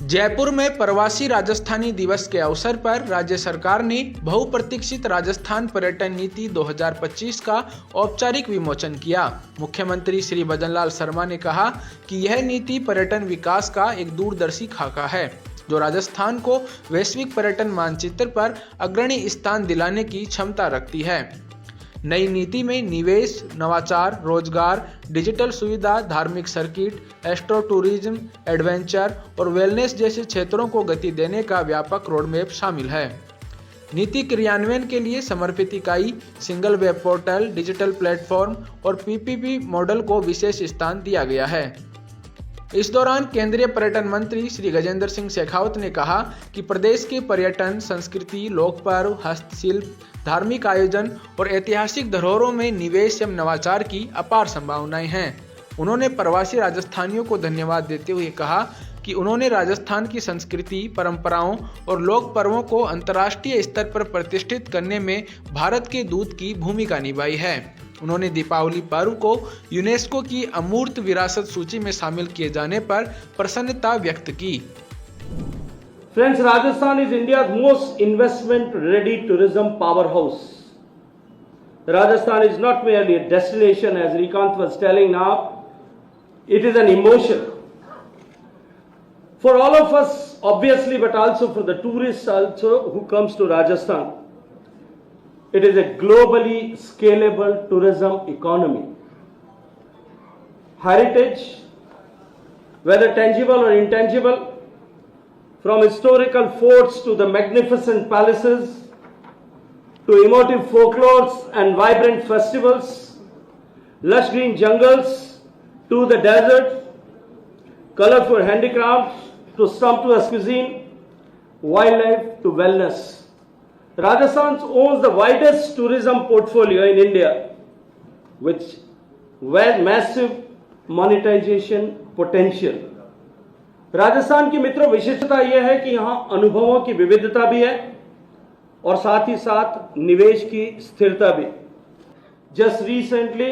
जयपुर में प्रवासी राजस्थानी दिवस के अवसर पर राज्य सरकार ने बहुप्रतीक्षित राजस्थान पर्यटन नीति 2025 का औपचारिक विमोचन किया। मुख्यमंत्री श्री भजनलाल शर्मा ने कहा कि यह नीति पर्यटन विकास का एक दूरदर्शी खाका है, जो राजस्थान को वैश्विक पर्यटन मानचित्र पर अग्रणी स्थान दिलाने की क्षमता रखती है। नई नीति में निवेश, नवाचार, रोजगार, डिजिटल सुविधा, धार्मिक सर्किट, एस्ट्रो टूरिज्म, एडवेंचर और वेलनेस जैसे क्षेत्रों को गति देने का व्यापक रोडमैप शामिल है। नीति क्रियान्वयन के लिए समर्पित इकाई, single web portal, digital platform और पीपीपी मॉडल को विशेष स्थान दिया गया है। इस दौरान केंद्रीय पर्यटन मंत्री श्री गजेंद्र सिंह शेखावत ने कहा कि प्रदेश के पर्यटन, संस्कृति, लोक पर्व, हस्तशिल्प, धार्मिक आयोजन और ऐतिहासिक धरोहरों में निवेश एवं नवाचार की अपार संभावनाएं हैं। उन्होंने प्रवासी राजस्थानियों को धन्यवाद देते हुए कहा कि उन्होंने राजस्थान की संस्कृति, परंपराओं और लोक पर्वों को अंतर्राष्ट्रीय स्तर पर प्रतिष्ठित करने में भारत के दूत की भूमिका निभाई है। उन्होंने दीपावली पर्व को यूनेस्को की अमूर्त विरासत सूची में शामिल किए जाने पर प्रसन्नता व्यक्त की। Friends, Rajasthan is India's most investment-ready tourism powerhouse. Rajasthan is not merely a destination, as Srikanth was telling now. It is an emotion for all of us, obviously, but also for the tourists also who comes to Rajasthan. It is a globally scalable tourism economy. Heritage, whether tangible or intangible, from historical forts to the magnificent palaces, to emotive folklores and vibrant festivals, lush green jungles to the desert, colorful handicrafts to sumptuous cuisine, wildlife to wellness. Rajasthan owns the widest tourism portfolio in India, with massive monetization potential. Rajasthan की मित्रों विशेषता यह है कि यहाँ अनुभवों की विविधता भी है और साथ ही साथ निवेश की स्थिरता भी। Just recently,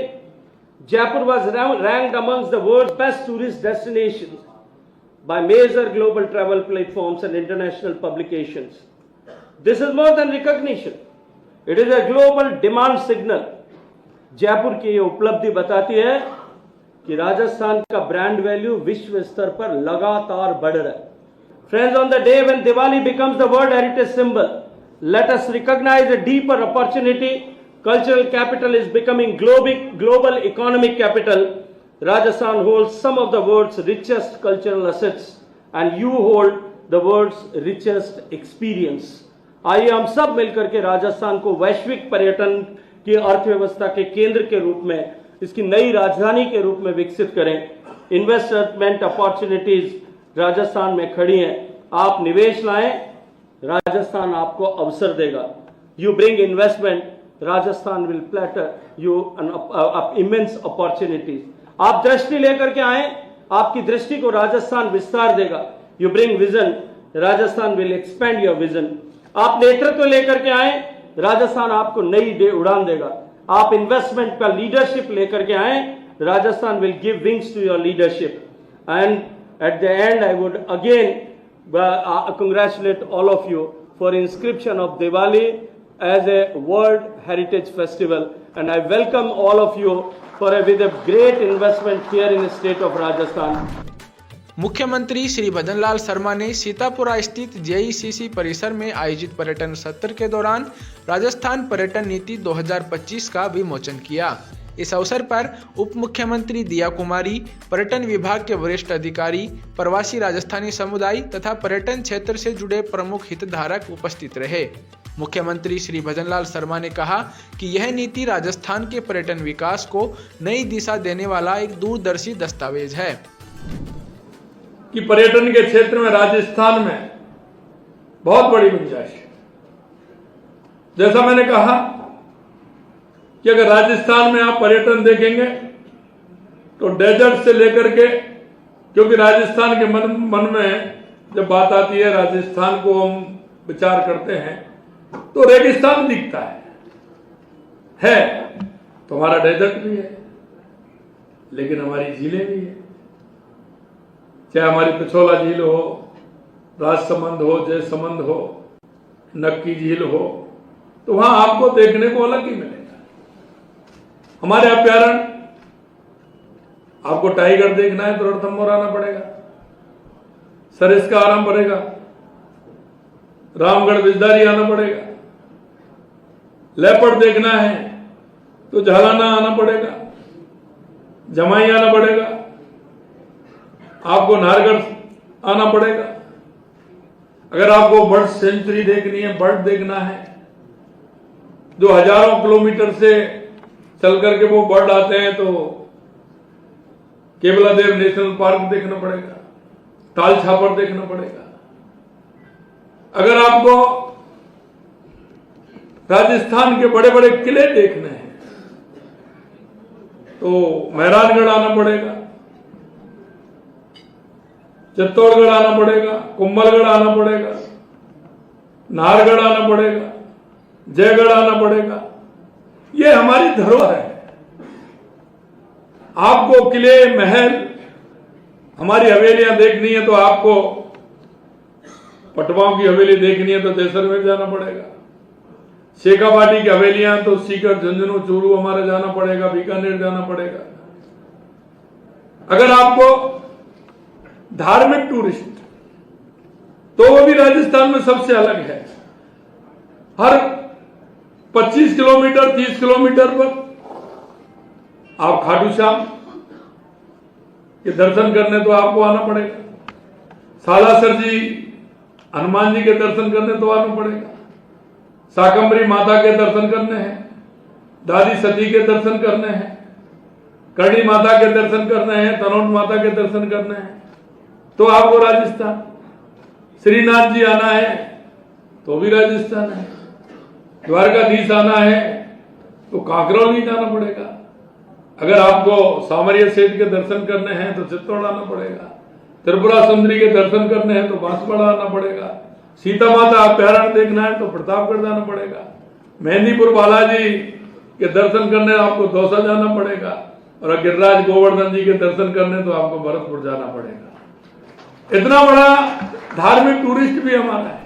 Jaipur was ranked amongst the world's best tourist destinations by major global travel platforms and international publications. This is more than recognition. It is a global demand signal. Jaipur की ये उपलब्धि बताती है कि राजस्थान का ब्रांड वैल्यू विश्व स्तर पर लगातार बढ़ रहा है। Friends, on the day when Diwali becomes the World Heritage Symbol, let us recognize a deeper opportunity. Cultural capital is becoming global economic capital. Rajasthan holds some of the world's richest cultural assets, and you hold the world's richest experience. आइए हम सब मिलकर के राजस्थान को वैश्विक पर्यटन की अर्थव्यवस्था के केंद्र के रूप में, इसकी नई राजधानी के रूप में विकसित करें। इन्वेस्टमेंट अपॉर्चुनिटीज राजस्थान में खड़ी हैं। आप निवेश लाएं, राजस्थान आपको अवसर देगा। You bring investment, Rajasthan will platter you immense opportunities. आप दृष्टि लेकर के आए, आपकी दृष्टि को राजस्थान विस्तार देगा। You bring vision, Rajasthan will expand your vision. आप नेतृत्व लेकर के आए, राजस्थान आपको नई उड़ान देगा। आप इन्वेस्टमेंट का लीडरशिप लेकर के आए, Rajasthan will give wings to your leadership. And at the end I would again congratulate all of you for inscription of Diwali as a World Heritage Festival, and I welcome all of you with a great investment here in the state of Rajasthan. मुख्यमंत्री श्री भजनलाल शर्मा ने सीतापुरा स्थित JECC परिसर में आयोजित पर्यटन सत्र के दौरान राजस्थान पर्यटन नीति 2025 का विमोचन किया। इस अवसर पर उप मुख्यमंत्री दिया कुमारी, पर्यटन विभाग के वरिष्ठ अधिकारी, प्रवासी राजस्थानी समुदाय तथा पर्यटन क्षेत्र से जुड़े प्रमुख हितधारक उपस्थित रहे। मुख्यमंत्री श्री भजनलाल शर्मा ने कहा कि यह नीति राजस्थान के पर्यटन विकास को नई दिशा देने वाला एक दूरदर्शी दस्तावेज है कि पर्यटन के क्षेत्र में राजस्थान में बहुत बड़ी गुंजाइश है। जैसा मैंने कहा कि अगर राजस्थान में आप पर्यटन देखेंगे तो डेजर्ट से लेकर के, क्योंकि राजस्थान के मन में जब बात आती है, राजस्थान को हम विचार करते हैं तो रेगिस्तान दिखता है तो हमारा डेजर्ट भी है, लेकिन हमारी झीलें भी है। चाहे हमारी पिछोला झील हो, राजसमंद हो, जयसमंद हो, नक्की झील हो, तो वहां आपको देखने को अलग ही मिलेगा। हमारे अभ्यारण्य, आपको टाइगर देखना है तो रणथंभौर आना पड़ेगा, सरिस्का आना पड़ेगा, रामगढ़ बिजदारी आना पड़ेगा। लेपर्ड देखना है तो झालाना आना पड़ेगा, जमाई आना पड़ेगा, आपको नाहरगढ़ आना पड़ेगा। अगर आपको बर्ड सेंचुरी देखनी है, बर्ड देखना है, जो हजारों किलोमीटर से चल करके वो बर्ड आते हैं, तो केवलादेव नेशनल पार्क देखना पड़ेगा, ताल छापर देखना पड़ेगा। अगर आपको राजस्थान के बड़े बड़े किले देखने हैं तो मेहरानगढ़ आना पड़ेगा, चित्तौड़गढ़ आना पड़ेगा, कुंभलगढ़ आना पड़ेगा, नाहरगढ़ आना पड़ेगा, जयगढ़ आना पड़ेगा। ये हमारी धरोहर है। आपको किले, महल, हमारी हवेलियां देखनी है तो आपको पटवाओं की हवेली देखनी है तो जैसलमेर जाना पड़ेगा। शेखावाटी की हवेलियां तो सीकर, झुंझुनू, चूरू हमारा जाना पड़ेगा, बीकानेर जाना पड़ेगा। अगर आपको धार्मिक टूरिस्ट, तो वो भी राजस्थान में सबसे अलग है। हर 25 किलोमीटर, 30 किलोमीटर पर आप खाटू श्याम के दर्शन करने तो आपको आना पड़ेगा, सालासर जी, हनुमान जी के दर्शन करने तो आना पड़ेगा, शाकंभरी माता के दर्शन करने हैं, दादी सती के दर्शन करने हैं, करणी माता के दर्शन करने हैं, तनोट माता के दर्शन करने हैं, तो आपको राजस्थान। श्रीनाथ जी आना है तो भी राजस्थान है, द्वारकाधीश आना है तो कांकरौली जाना पड़ेगा। अगर आपको सामरिया सेठ के दर्शन करने हैं तो चित्तौड़ आना पड़ेगा, त्रिपुरा सुंदरी के दर्शन करने हैं तो बांसवाड़ा आना पड़ेगा, सीता माता अभ्यारण्य देखना है तो प्रतापगढ़ जाना पड़ेगा, मेहंदीपुर बालाजी के दर्शन करने आपको दौसा जाना पड़ेगा, और गिरिराज गोवर्धन जी के दर्शन करने तो आपको भरतपुर जाना पड़ेगा। इतना बड़ा धार्मिक टूरिस्ट भी हमारा है।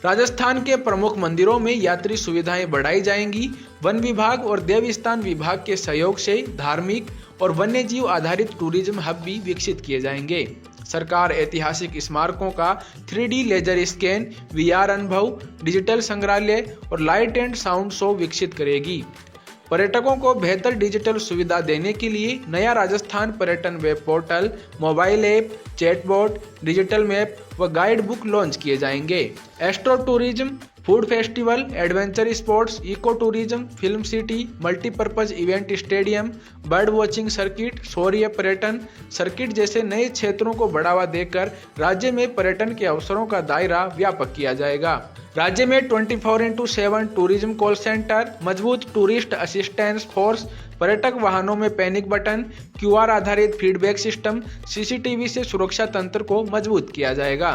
राजस्थान के प्रमुख मंदिरों में यात्री सुविधाएं बढ़ाई जाएंगी। वन विभाग और देवस्थान विभाग के सहयोग से धार्मिक और वन्य जीव आधारित टूरिज्म हब भी विकसित किए जाएंगे। सरकार ऐतिहासिक स्मारकों का 3D लेजर स्कैन, VR अनुभव, डिजिटल संग्रहालय और लाइट एंड साउंड शो विकसित करेगी। पर्यटकों को बेहतर डिजिटल सुविधा देने के लिए नया राजस्थान पर्यटन web portal, mobile app, chatbot, digital map व गाइड बुक लॉन्च किए जाएंगे। Astro tourism, food festival, adventure sports, eco tourism, film city, multipurpose event stadium, bird watching circuit, शौर्य पर्यटन सर्किट जैसे नए क्षेत्रों को बढ़ावा देकर राज्य में पर्यटन के अवसरों का दायरा व्यापक किया जाएगा। राज्य में 24/7 टूरिज्म कॉल सेंटर, मजबूत टूरिस्ट असिस्टेंस फोर्स, पर्यटक वाहनों में पैनिक बटन, QR आधारित फीडबैक सिस्टम, CCTV से सुरक्षा तंत्र को मजबूत किया जाएगा।